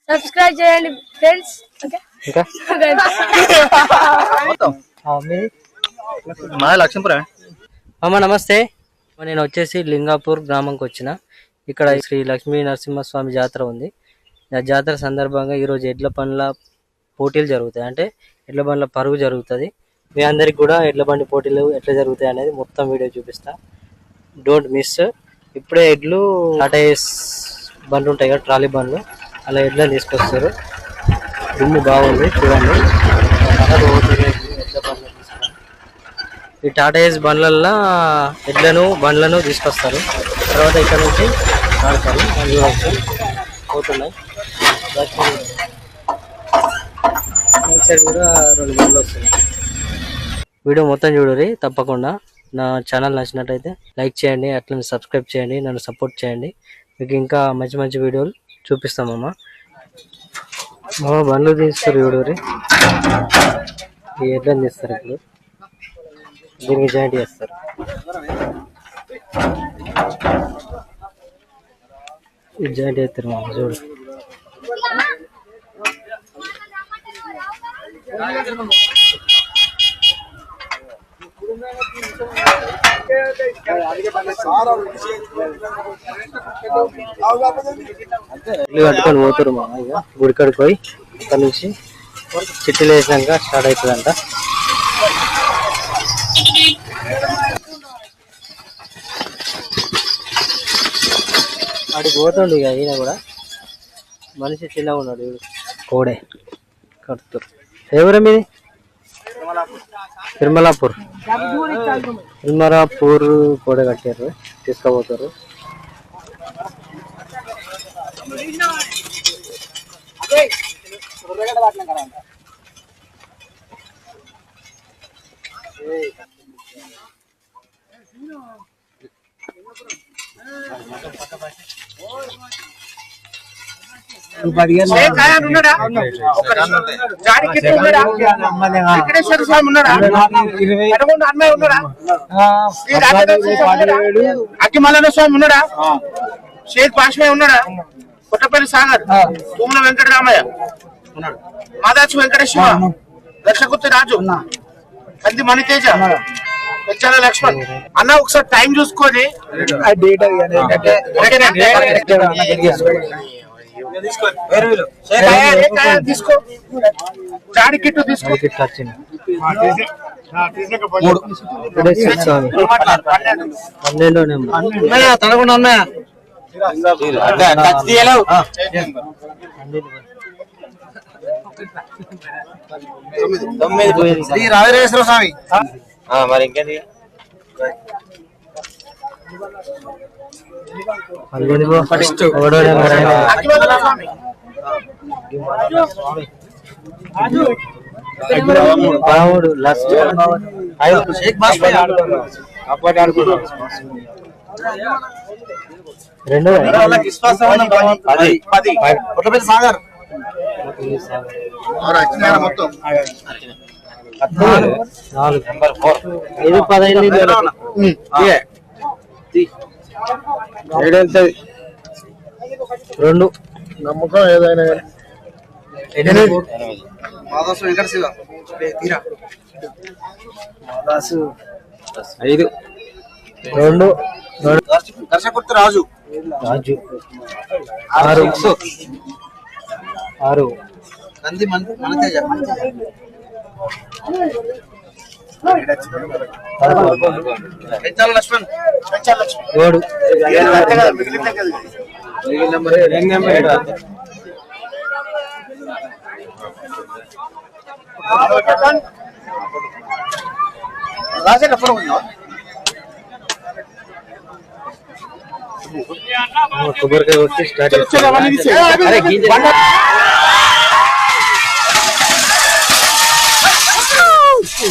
Subscribe చేయండి friends. Lakshmipuram అమ్మ నమస్తే. నేను వచ్చేసి లింగాపూర్ గ్రామంకి వచ్చిన. ఇక్కడ శ్రీ లక్ష్మీ నరసింహస్వామి జాతర ఉంది. ఆ జాతర సందర్భంగా ఈరోజు ఎడ్ల బండ్ల పోటీలు జరుగుతాయి. అంటే ఎడ్ల బండ్ల పరుగు జరుగుతుంది. మీ అందరికి కూడా ఎడ్ల బండి పోటీలు ఎట్లా జరుగుతాయి అనేది మొత్తం వీడియో చూపిస్తా. Don't miss. ఇప్పుడే ఎడ్లు టాటా ఏస్ బండ్లు ఉంటాయి కదా, ట్రాలీ బండ్లు, అలా ఎడ్లను తీసుకొస్తారు. దుమ్ము బాగుంది చూడండి. ఈ టాటా ఏస్ బండ్లల్లో బండ్లను తీసుకొస్తారు. తర్వాత ఇక్కడ నుంచి ఆడతారు. పోతున్నాయి. సైడ్ కూడా 2 బండ్లు వస్తున్నాయి. వీడియో మొత్తం చూడరి తప్పకుండా. నా ఛానల్ నచ్చినట్టయితే లైక్ చేయండి, అట్లనే సబ్స్క్రైబ్ చేయండి, నన్ను సపోర్ట్ చేయండి. మీకు ఇంకా మంచి మంచి వీడియోలు చూపిస్తామమ్మా. బండ్లు తీస్తారు చూడరి. ఈ ఎడ్లను తీస్తారు. ఇప్పుడు దీనికి జాయింట్ చేస్తారు. ఇది జాయింట్ చేస్తారు మా చూడు. ఇల్లు కట్టుకొని పోతారు మా ఇక గుడికాడికి పోయి అక్కడ నుంచి చిట్టీలు వేసినాక స్టార్ట్ అవుతుందంట. వాడికి పోతుండు ఇక. ఈయన కూడా మనిషి చిన్నగా ఉన్నాడు. వీడు కోడే కడుతురు. ఎవరు మీది? తిరుమలాపూర్ కోడే కట్టారు, తీసుకుపోతారు. అగ్గిమల్లన్న స్వామి ఉన్నాడా? షేక్ పాష్మే ఉన్నాడా? కొట్టపల్లి సాగర్, తుమ్మల వెంకటరామయ్య, మాదాచి వెంకటేశ్వర, లక్షకుర్తి రాజు, కంది మణితేజ, పెంచాల లక్ష్మణ్ అన్న. ఒకసారి టైం చూసుకొని తీసుకో. జాడి కిట్టు తీసుకో. 12 తడకుండా ఉన్నాయా? శ్రీ రాజరాజేశ్వర స్వామి. మరి ఇంకేంది? సాగర్ మొత్తం 2 నమ్మకం ఏదైనా. మాదాసు వెంకట శివ, 5 2 దర్శకుర్తి రాజు 6 కంది మణితేజ, పెంచాల లక్ష్మణ్ 7 కొబ్బరికాయ కొట్టి స్టార్ట్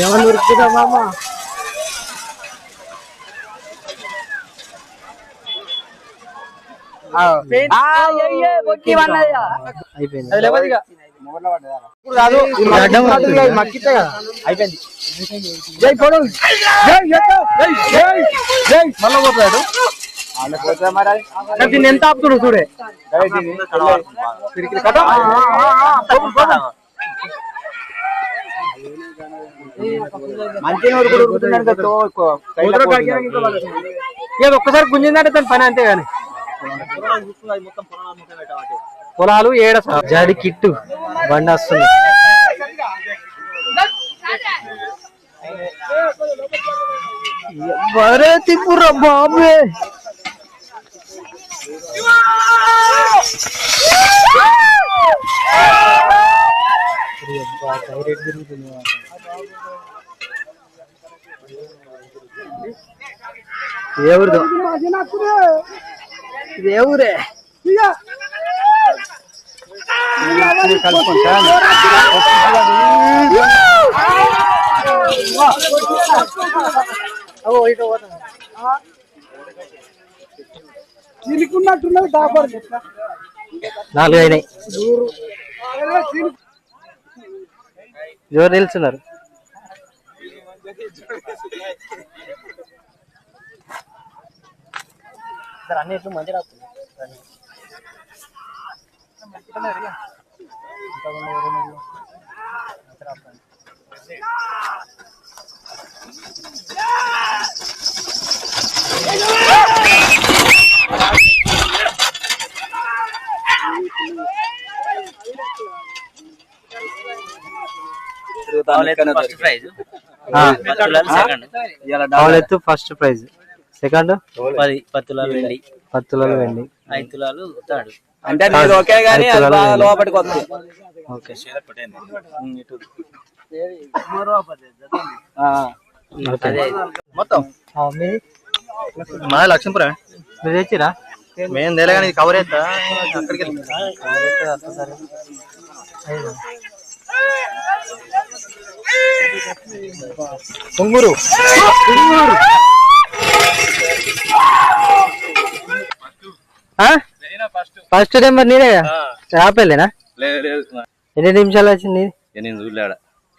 ఏమన్నా ఉరుకుతుందా మామ? అయిపోయింది. జై పొడు, మళ్ళా పోతాడు. దీన్ని ఎంత ఆపుతుడు చూడే ఒక్కసారి గుంజిందంటే తన పని అంతే గాని పొలాలు ఏడ జాడి కిట్టు బండి వస్తుంది. త్రిపుర బాబే ఎవరిదో ఎవరే చిలుకున్నట్టున్నది కాపాడు 4 అయినాయి. ఎవరు నిల్చున్నారు? అన్నిట్లు మంచిగా ఫస్ట్ ప్రైజ్, సెకండ్ 10 తులాలు వెండి, 10 తులాలు వెండి, 5 తులాలు తాడు. అంటే లోపలికి వస్తుంది. ఓకే మొత్తం మా లక్ష్మీపురం మీరు తెచ్చిరా? మేము తెలియగానే కవర్ అవుతా అక్కడికి పొంగూరు ఫస్ట్ నెంబర్ నీదే ఆపేలేనా? ఎన్ని నిమిషాలు వచ్చింది?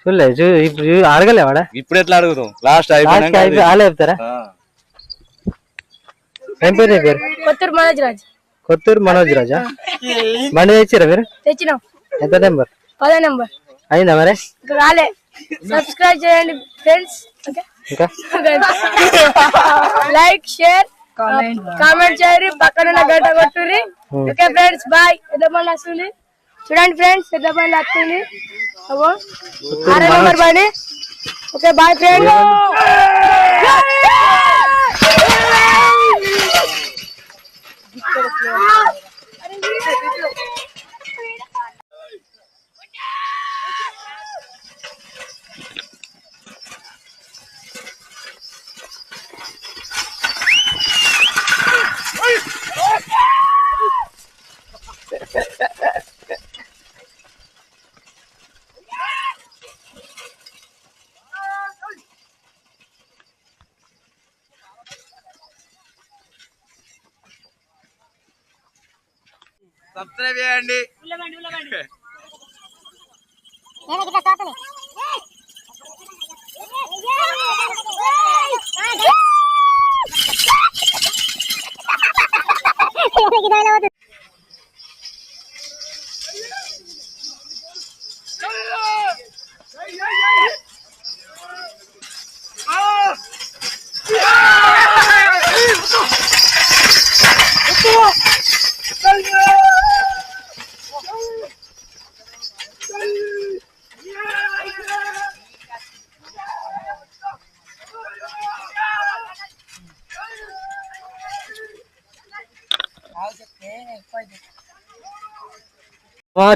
చూడలేదు. ఇప్పుడు అడగలేవాడా? ఇప్పుడు ఎట్లా అడుగుతాం? లాస్ట్ అలా చెప్తారా? ఏం పేరు? నీ పేరు? కొత్తూరు మనోజ్ రాజా. బండి తెచ్చిరా మీరు? తెచ్చినాం. ఎంత నెంబర్? 10 నెంబర్. అయిందా మరి? రాలే. సబ్స్క్రైబ్ చేయండి ఫ్రెండ్స్. లైక్ షేర్ కామెంట్ చేయండి, పక్కన గంట కొట్టుర్రి. Okay friends bye. పెద్ద బండి వస్తుంది చూడండి ఫ్రెండ్స్, పెద్ద బండి వస్తుంది. 6 నెంబర్ బండి. Okay bye friends. సబ్స్క్రైబ్ చేయండి.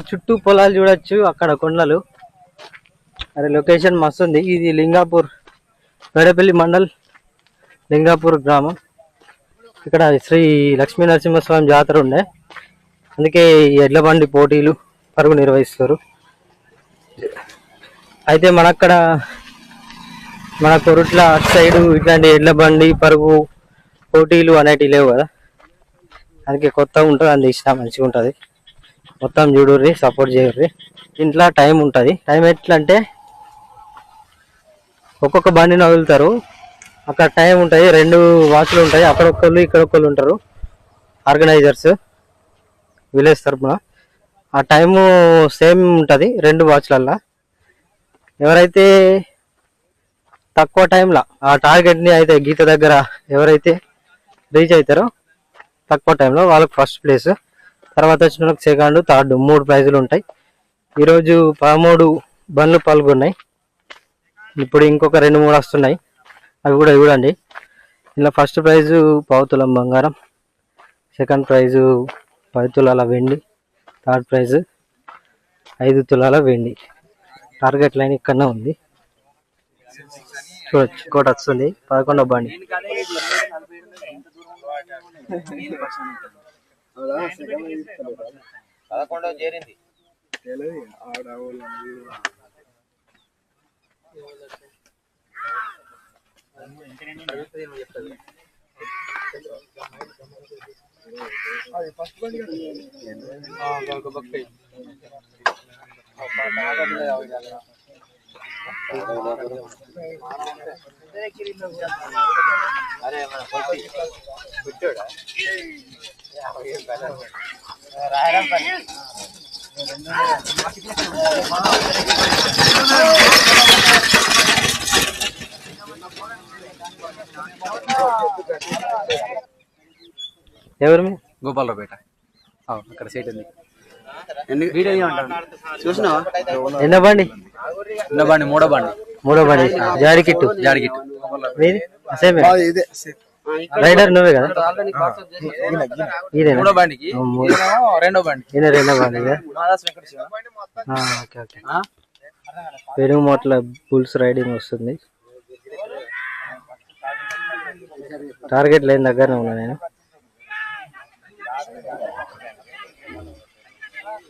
చుట్టూ పొలాలు చూడొచ్చు, అక్కడ కొండలు. అరే లొకేషన్ మస్తు ఉంది. ఇది లింగాపూర్, పేడపల్లి మండల్, లింగాపూర్ గ్రామం. ఇక్కడ శ్రీ లక్ష్మీ నరసింహస్వామి జాతర ఉండే, అందుకే ఎడ్ల బండి పోటీలు పరుగు నిర్వహిస్తారు. అయితే మన కొరుట్ల అటు సైడు ఇట్లాంటి ఎడ్ల బండి పరుగు పోటీలు అనేటివి లేవు కదా, అందుకే కొత్తగా ఉంటుంది. అని తీసినా మంచిగా ఉంటుంది. మొత్తం చూడుర్రి, సపోర్ట్ చేయర్రి. ఇంట్లో టైం ఉంటుంది. టైం ఎట్లా అంటే ఒక్కొక్క బండిని వదులుతారు. అక్కడ టైం ఉంటాయి, 2 వాచ్లు ఉంటాయి. అక్కడ ఒక్కళ్ళు ఇక్కడ ఒక్కళ్ళు ఉంటారు ఆర్గనైజర్స్ విలేజ్ తరపున. ఆ టైము సేమ్ ఉంటుంది 2 వాచ్లల్లో. ఎవరైతే తక్కువ టైంలో ఆ టార్గెట్ని అయితే గీత దగ్గర ఎవరైతే రీచ్ అవుతారో తక్కువ టైంలో వాళ్ళకి ఫస్ట్ ప్లేస్, తర్వాత వచ్చిన వాళ్ళకి సెకండ్, థర్డ్ 3 ప్రైజులు ఉంటాయి. ఈరోజు 13 బండ్లు పాల్గొన్నాయి. ఇప్పుడు ఇంకొక 2-3 వస్తున్నాయి, అవి కూడా చూడండి. ఇలా ఫస్ట్ ప్రైజు 1/4 తులం బంగారం, సెకండ్ ప్రైజు 10 తులాల వెండి, థర్డ్ ప్రైజు 5 తులాల వెండి. టార్గెట్ లైన్ ఇక్కడనే ఉంది, చూడొచ్చు. ఇంకోటి వస్తుంది 11వ బండి. చేరింది. ఎవరు గోపాలరావుపేట అక్కడ సైట్ ఉంది. చూసినావా? ఎన్న బండి? మూడో బండి జాడికిట్టు. మీది సేమ్ రైడర్ నువ్వే కదా? మూడో బండికి రెండో బండి. రెండో బండి. Okay okay. పెరుమోట్ల బుల్స్ రైడింగ్ వస్తుంది. టార్గెట్ లైన్ దగ్గరనే ఉన్నా నేను,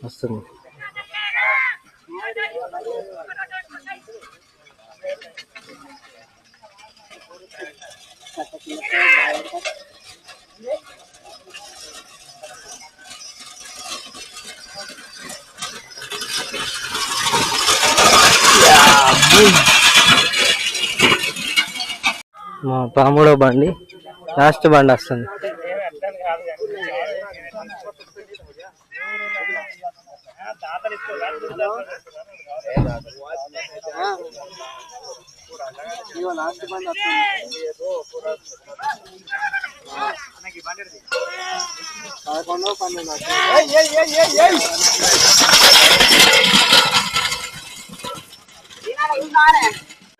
వస్తుంది. మా 13వ బండి, లాస్ట్ బండి వస్తుంది.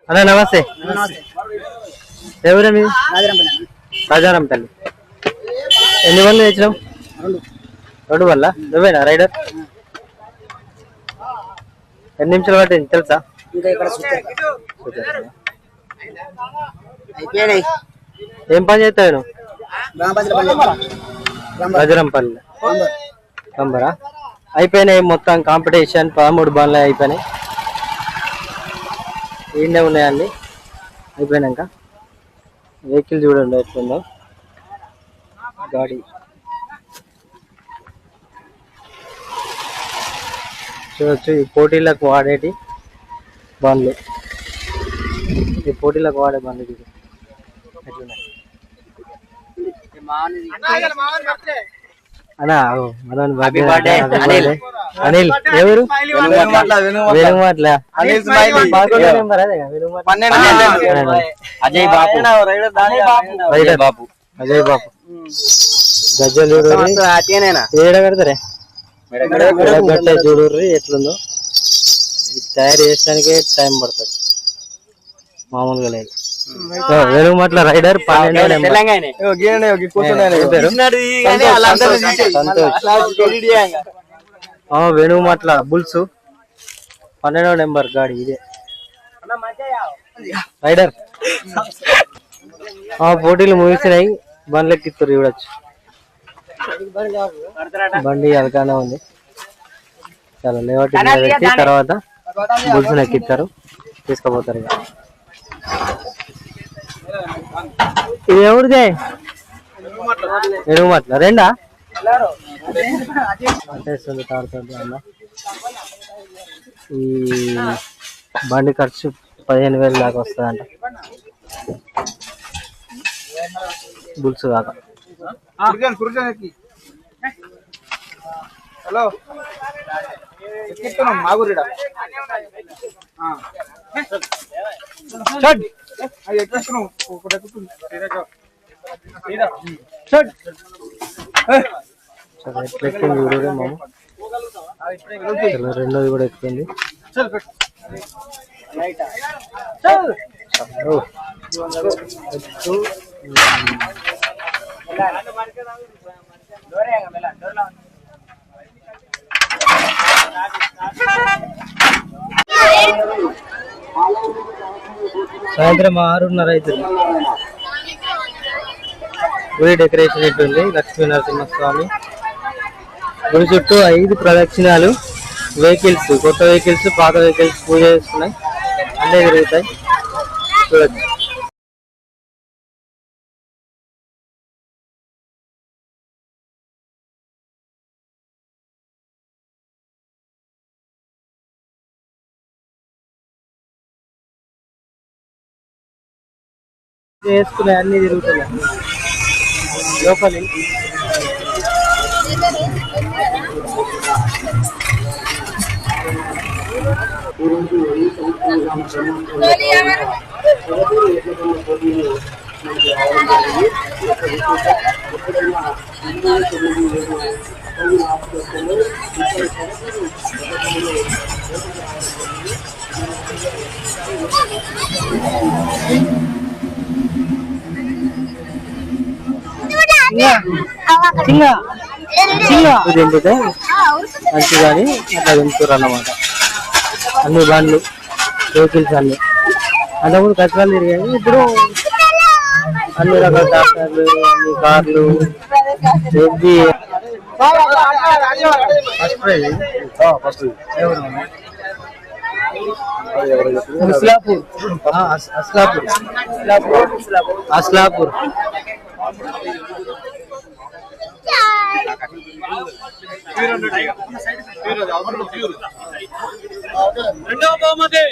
అన్న నమస్తే. ఎవరే మీది? రాజారాంపల్లి. ఎన్ని బండ్లు తెచ్చినాం? 2 బండ్లా? నువ్వేనా రైడర్? ఎన్ని నిమిషాలు పట్టింది తెలుసా? ఏం పని చేస్తావు నువ్వు? రాజారాంపల్లి నంబరా? అయిపోయినాయి మొత్తం కాంపిటీషన్. 13 బండ్లు అయిపోయినాయి. ఈయనే ఉన్నాయండి. అయిపోయినాక వెహికల్ చూడండి ఎట్లుందో. గాడి చూడొచ్చు. ఈ పోటీలకు వాడేటి బండ్లు, ఈ పోటీలకు వాడే బండ్లు చూడు ఎట్లున్నాయి. అన్నా అనిల్ ఎవరు? వెనుమాట్ల అజయ్ బాపు. అజయ్ బాపు. గజ్జలు ఏడ కడతారే గట్టే చూడుర్రి ఎట్లుందో. ఇది తయారు చేయడానికే టైం పడుతుంది, మామూలుగా లేదు. వెనుమాట్ల రైడర్ 12వ నెంబర్. వేణుమాట్ల బుల్స్ 12వ నెంబర్ గాడి ఇదే రైడర్. పోటీలు ముగిసినాయి, బండ్లు ఎక్కిస్తారు చూడొచ్చు. బండి అలకానే ఉంది. చాలా లేవటి తర్వాత బుల్స్ ఎక్కిస్తారు, తీసుకుపోతారు. ఇది ఎవరిదే? వెనుమాట్ల రెండా? ఈ బండి ఖర్చు 15,000 దాకా వస్తుందంట. బుల్స్ కాక హలో ఎక్కిస్తున్నాం మాగురిడా అది ఎక్కిస్తున్నాం ఒకటి ఎక్కుతుంది ఎట్లా ఎక్కుతుంది చూడరే మామ. రెండోది కూడా ఎక్కుతుంది. సాయంత్రం 6:30 అవుతుంది. గుడి డెకరేషన్ ఎట్టుంది? లక్ష్మీ నరసింహస్వామి గుడి చుట్టూ 5 ప్రదక్షిణాలు. వెహికల్స్, కొత్త వెహికల్స్, పాత వెహికల్స్ పూజ చేస్తున్నాయి. అన్నీ తిరుగుతాయి చూడచ్చు. వేసుకున్నాయి అన్ని తిరుగుతున్నాయి లోపలి. దింపితే మంచిగాని అట్లా దింపుతారు అన్నమాట. అన్ని బండ్లు, వెహికల్స్ అన్ని. అంతకుముందు కష్టాలు తిరిగాయి, ఇప్పుడు అన్ని రకాల ట్రాక్టర్లు, అన్ని కార్లు. అస్లాపూర్ రెండవ బహుమతి